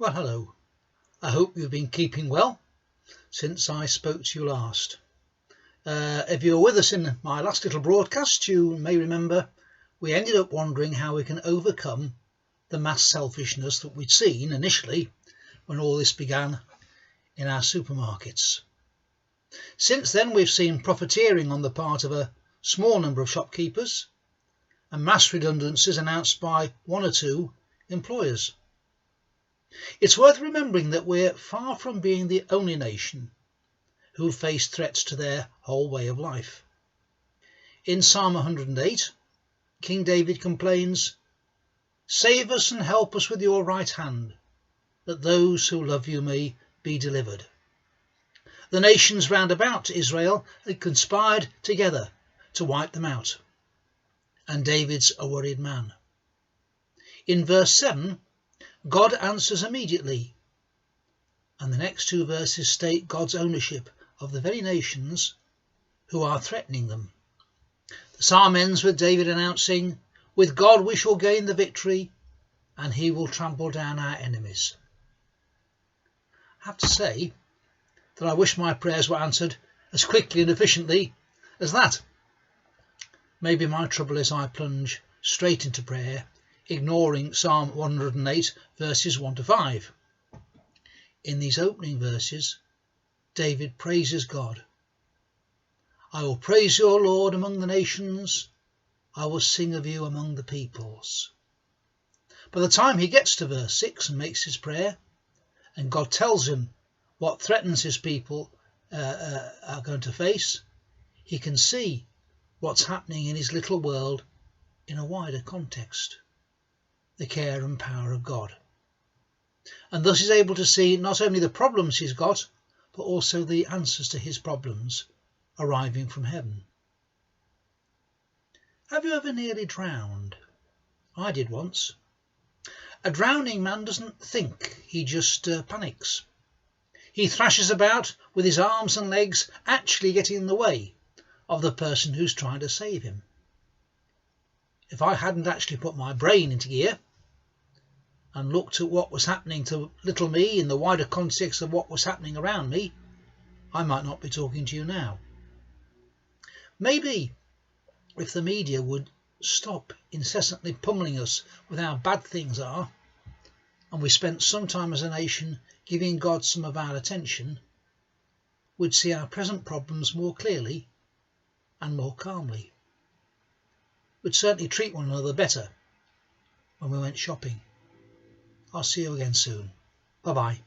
Well, hello. I hope you've been keeping well since I spoke to you last. If you were with us in my last little broadcast, you may remember we ended up wondering how we can overcome the mass selfishness that we'd seen initially when all this began in our supermarkets. Since then, we've seen profiteering on the part of a small number of shopkeepers and mass redundancies announced by one or two employers. It's worth remembering that we're far from being the only nation who face threats to their whole way of life. In Psalm 108, King David complains, "Save us and help us with your right hand, that those who love you may be delivered." The nations round about Israel had conspired together to wipe them out, and David's a worried man. In verse 7, God answers immediately, and the next two verses state God's ownership of the very nations who are threatening them. The psalm ends with David announcing, "With God we shall gain the victory, and he will trample down our enemies." I have to say that I wish my prayers were answered as quickly and efficiently as that. Maybe my trouble is I plunge straight into prayer, ignoring Psalm 108 verses 1 to 5. In these opening verses, David praises God. "I will praise your Lord among the nations. I will sing of you among the peoples." By the time he gets to verse 6 and makes his prayer, and God tells him what threatens his people are going to face, he can see what's happening in his little world in a wider context, the care and power of God. And thus he's able to see not only the problems he's got, but also the answers to his problems arriving from heaven. Have you ever nearly drowned? I did once. A drowning man doesn't think, he just panics. He thrashes about with his arms and legs actually getting in the way of the person who's trying to save him. If I hadn't actually put my brain into gear and looked at what was happening to little me in the wider context of what was happening around me, I might not be talking to you now. Maybe if the media would stop incessantly pummeling us with how bad things are, and we spent some time as a nation giving God some of our attention, we'd see our present problems more clearly and more calmly. We'd certainly treat one another better when we went shopping. I'll see you again soon. Bye-bye.